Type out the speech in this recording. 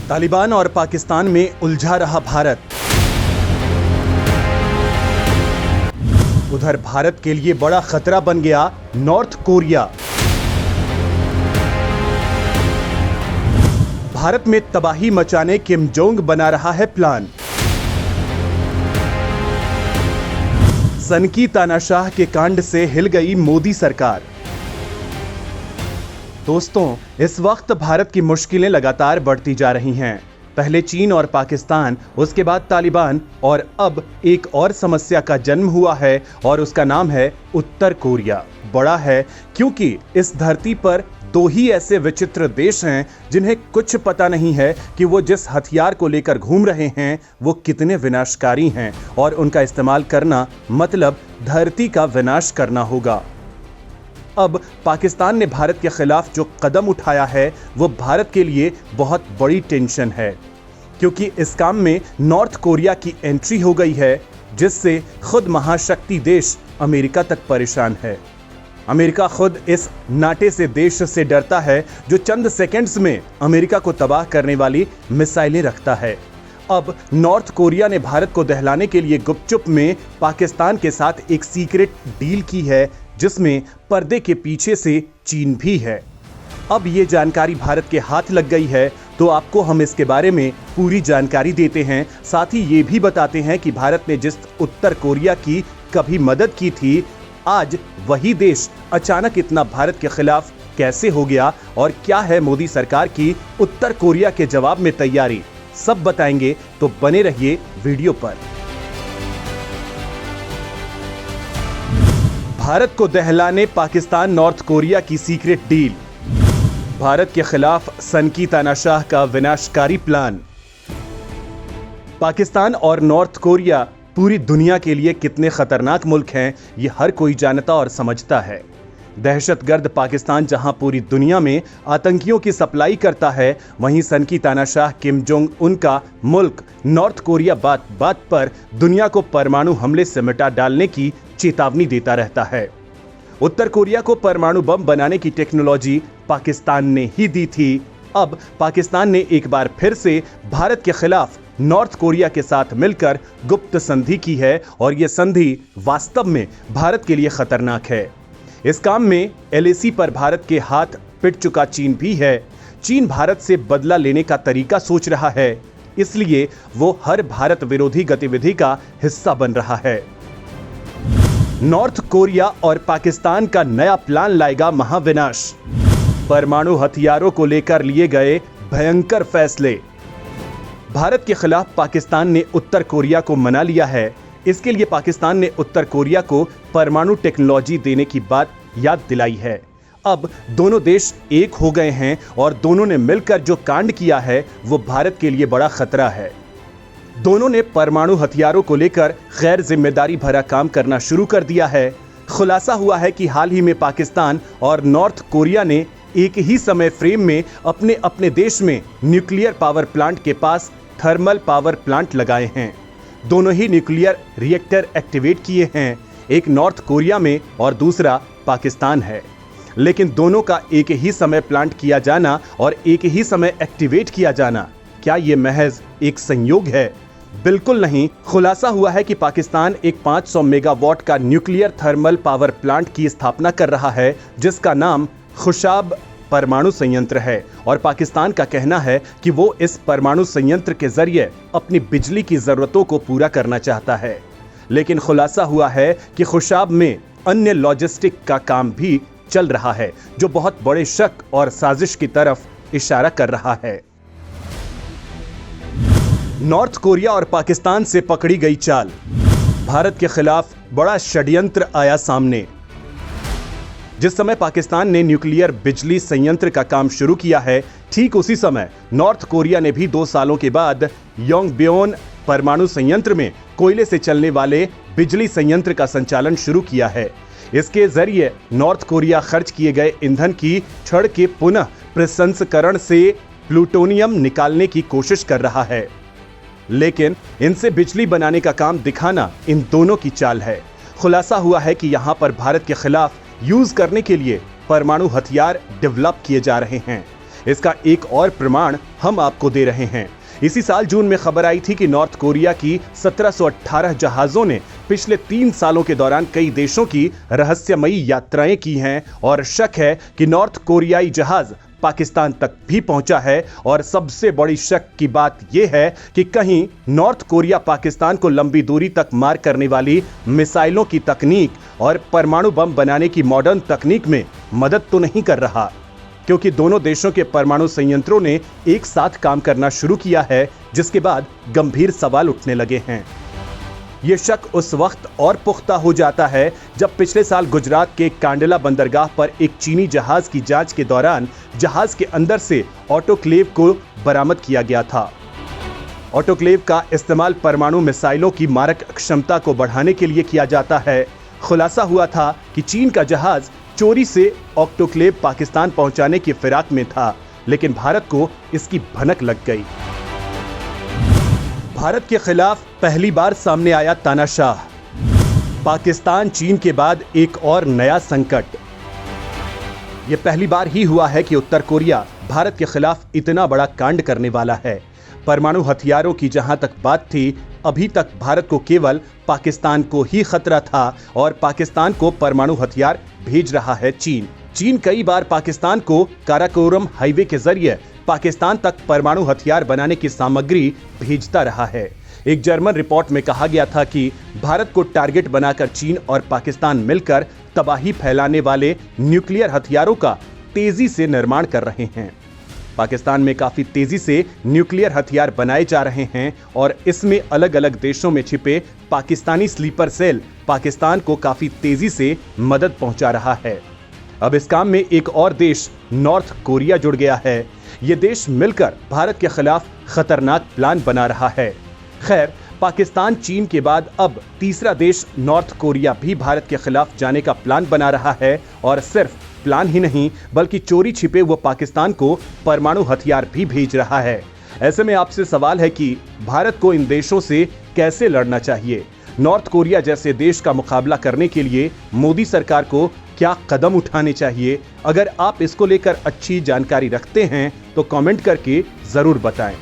तालिबान और पाकिस्तान में उलझा रहा भारत। उधर भारत के लिए बड़ा खतरा बन गया नॉर्थ कोरिया। भारत में तबाही मचाने किम जोंग बना रहा है प्लान। सनकी तानाशाह के कांड से हिल गई मोदी सरकार। दोस्तों, इस वक्त भारत की मुश्किलें लगातार बढ़ती जा रही हैं। पहले चीन और पाकिस्तान, उसके बाद तालिबान और अब एक और समस्या का जन्म हुआ है और उसका नाम है उत्तर कोरिया। बड़ा है क्योंकि इस धरती पर दो ही ऐसे विचित्र देश हैं जिन्हें कुछ पता नहीं है कि वो जिस हथियार को लेकर घूम रहे हैं वो कितने विनाशकारी हैं और उनका इस्तेमाल करना मतलब धरती का विनाश करना होगा। अब पाकिस्तान ने भारत के खिलाफ जो कदम उठाया है वो भारत के लिए बहुत बड़ी टेंशन है, क्योंकि इस काम में नॉर्थ कोरिया की एंट्री हो गई है, जिससे खुद महाशक्ति देश अमेरिका तक परेशान है। अमेरिका खुद इस नाटे से देश से डरता है जो चंद सेकंड्स में अमेरिका को तबाह करने वाली मिसाइलें रखता है। अब नॉर्थ कोरिया ने भारत को दहलाने के लिए गुपचुप में पाकिस्तान के साथ एक सीक्रेट डील की है, जिसमें पर्दे के पीछे से चीन भी है। अब ये जानकारी भारत के हाथ लग गई है, तो आपको हम इसके बारे में पूरी जानकारी देते हैं। साथ ही ये भी बताते हैं कि भारत ने जिस उत्तर कोरिया की कभी मदद की थी, आज वही देश अचानक इतना भारत के खिलाफ कैसे हो गया और क्या है मोदी सरकार की उत्तर कोरिया के जवाब में तैयारी, सब बताएंगे, तो बने रहिए वीडियो पर। भारत को दहलाने पाकिस्तान नॉर्थ कोरिया की सीक्रेट डील। भारत के खिलाफ सनकी तानाशाह का विनाशकारी प्लान। पाकिस्तान और नॉर्थ कोरिया पूरी दुनिया के लिए कितने खतरनाक मुल्क हैं, ये हर कोई जानता और समझता है। दहशतगर्द पाकिस्तान जहां पूरी दुनिया में आतंकियों की सप्लाई करता है, वहीं सनकी तानाशाह किम जोंग उनका मुल्क नॉर्थ कोरिया बात बात पर दुनिया को परमाणु हमले से मिटा डालने की चेतावनी देता रहता है। उत्तर कोरिया को परमाणु बम बनाने की टेक्नोलॉजी पाकिस्तान ने ही दी थी। अब पाकिस्तान ने एक बार फिर से भारत के खिलाफ नॉर्थ कोरिया के साथ मिलकर गुप्त संधि की है और यह संधि वास्तव में भारत के लिए खतरनाक है। इस काम में LAC पर भारत के हाथ पिट चुका चीन भी है। चीन भारत से बदला लेने का तरीका सोच रहा है, इसलिए वो हर भारत विरोधी गतिविधि का हिस्सा बन रहा है। नॉर्थ कोरिया और पाकिस्तान का नया प्लान लाएगा महाविनाश। परमाणु हथियारों को लेकर लिए गए भयंकर फैसले। भारत के खिलाफ पाकिस्तान ने उत्तर कोरिया को मना लिया है। इसके लिए पाकिस्तान ने उत्तर कोरिया को परमाणु टेक्नोलॉजी देने की बात याद दिलाई है। अब दोनों देश एक हो गए हैं और दोनों ने मिलकर जो कांड किया है वो भारत के लिए बड़ा खतरा है। दोनों ने परमाणु हथियारों को लेकर गैर जिम्मेदारी भरा काम करना शुरू कर दिया है। खुलासा हुआ है कि हाल ही में पाकिस्तान और नॉर्थ कोरिया ने एक ही समय फ्रेम में अपने अपने देश में न्यूक्लियर पावर प्लांट के पास थर्मल पावर प्लांट लगाए हैं। दोनों ही न्यूक्लियर रिएक्टर एक्टिवेट किए हैं, एक नॉर्थ कोरिया में और दूसरा पाकिस्तान है। लेकिन दोनों का एक ही समय प्लांट किया जाना और एक ही समय एक्टिवेट किया जाना, क्या ये महज एक संयोग है? बिल्कुल नहीं। खुलासा हुआ है कि पाकिस्तान एक 500 मेगावाट का न्यूक्लियर थर्मल पावर प्लांट की स्थापना कर रहा है, जिसका नाम खुशाब परमाणु संयंत्र है और पाकिस्तान का कहना है कि वो इस परमाणु संयंत्र के जरिए अपनी बिजली की जरूरतों को पूरा करना चाहता है। लेकिन खुलासा हुआ है कि खुशाब में अन्य लॉजिस्टिक का काम भी चल रहा है, जो बहुत बड़े शक और साजिश की तरफ इशारा कर रहा है। नॉर्थ कोरिया और पाकिस्तान से पकड़ी गई चाल। भारत के खिलाफ बड़ा षड्यंत्र आया सामने। जिस समय पाकिस्तान ने न्यूक्लियर बिजली संयंत्र का काम शुरू किया है, ठीक उसी समय नॉर्थ कोरिया ने भी 2 सालों के बाद योंगब्योन परमाणु संयंत्र में कोयले से चलने वाले बिजली संयंत्र का संचालन शुरू किया है। इसके जरिए नॉर्थ कोरिया खर्च किए गए ईंधन की छड़ के पुनः प्रसंस्करण से प्लूटोनियम निकालने की कोशिश कर रहा है। लेकिन इनसे बिजली बनाने का काम दिखाना इन दोनों की चाल है। खुलासा हुआ है कि यहां पर भारत के खिलाफ यूज करने के लिए परमाणु हथियार डेवलप किए जा रहे हैं। इसका एक और प्रमाण हम आपको दे रहे हैं। इसी साल जून में खबर आई थी कि नॉर्थ कोरिया की 1718 जहाजों ने पिछले 3 सालों के दौरान कई देशों की रहस्यमयी यात्राएं की हैं और शक है कि नॉर्थ कोरियाई जहाज पाकिस्तान तक भी पहुंचा है। और सबसे बड़ी शक की बात यह है कि कहीं नॉर्थ कोरिया पाकिस्तान को लंबी दूरी तक मार करने वाली मिसाइलों की तकनीक और परमाणु बम बनाने की मॉडर्न तकनीक में मदद तो नहीं कर रहा, क्योंकि दोनों देशों के परमाणु संयंत्रों ने एक साथ काम करना शुरू किया है, जिसके बाद गंभीर सवाल उठने लगे हैं। यह शक उस वक्त और पुख्ता हो जाता है जब पिछले साल गुजरात के कांडला बंदरगाह पर एक चीनी जहाज की जांच के दौरान जहाज के अंदर से ऑटोक्लेव को बरामद किया गया था। ऑटोक्लेव का इस्तेमाल परमाणु मिसाइलों की मारक क्षमता को बढ़ाने के लिए किया जाता है। खुलासा हुआ था कि चीन का जहाज चोरी से ऑटोक्लेव पाकिस्तान पहुंचाने की फिराक में था, लेकिन भारत को इसकी भनक लग गई। भारत के खिलाफ पहली बार सामने आया तानाशाह। पाकिस्तान चीन के बाद एक और नया संकट। यह पहली बार ही हुआ है कि उत्तर कोरिया भारत के खिलाफ इतना बड़ा कांड करने वाला है। परमाणु हथियारों की जहां तक बात थी, अभी तक भारत को केवल पाकिस्तान को ही खतरा था और पाकिस्तान को परमाणु हथियार भेज रहा है चीन। चीन कई बार पाकिस्तान को काराकोरम हाईवे के जरिए पाकिस्तान तक परमाणु हथियार बनाने की सामग्री भेजता रहा है। एक जर्मन रिपोर्ट में कहा गया था कि भारत को टारगेट बनाकर चीन और पाकिस्तान मिलकर तबाही फैलाने वाले न्यूक्लियर हथियारों का तेजी से निर्माण कर रहे हैं। पाकिस्तान में काफी तेजी से न्यूक्लियर हथियार बनाए जा रहे हैं और इसमें अलग अलग देशों में छिपे पाकिस्तानी स्लीपर सेल पाकिस्तान को काफी तेजी से मदद पहुंचा रहा है। अब इस काम में एक और देश नॉर्थ कोरिया जुड़ गया है। ये देश मिलकर भारत के खिलाफ खतरनाक प्लान बना रहा है। खैर, पाकिस्तान चीन के बाद अब तीसरा देश नॉर्थ कोरिया भी भारत के खिलाफ जाने का प्लान बना रहा है और सिर्फ प्लान ही नहीं बल्कि चोरी छिपे वो पाकिस्तान को परमाणु हथियार भी भेज रहा है। ऐसे में आपसे सवाल है कि भारत को इन देशों से कैसे लड़ना चाहिए? नॉर्थ कोरिया जैसे देश का मुकाबला करने के लिए मोदी सरकार को क्या कदम उठाने चाहिए? अगर आप इसको लेकर अच्छी जानकारी रखते हैं तो कमेंट करके जरूर बताएं।